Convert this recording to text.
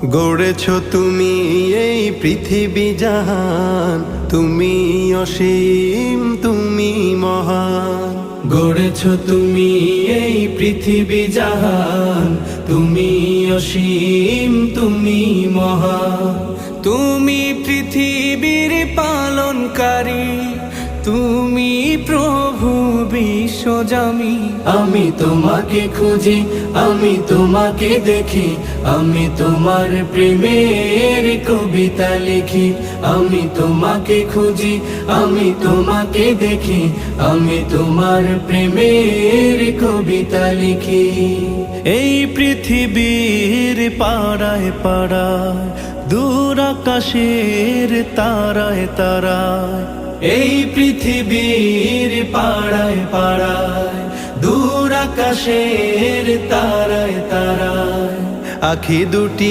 গড়েছ তুমি এই পৃথিবী জাহান, তুমি অসীম তুমি মহান। গড়েছ তুমি এই পৃথিবী জাহান, তুমি অসীম তুমি মহান। তুমি পৃথিবীর পালনকারী, তুমি প্রভু বিশ্বজামি। আমি তোমাকে খুঁজি, আমি তোমাকে দেখি, আমি তোমার প্রেমের কবিতা লিখি। আমি তোমাকে খুঁজি, আমি তোমাকে দেখি, আমি তোমার প্রেমের কবিতা লিখি। এই পৃথিবীর পাড়ায় পাড়ায়, দূর আকাশের তারায় তারায়। এই পৃথিবীর পাড়ায় পাড়ায়, দূর আকাশের তারায় তারায়। আখি দুটি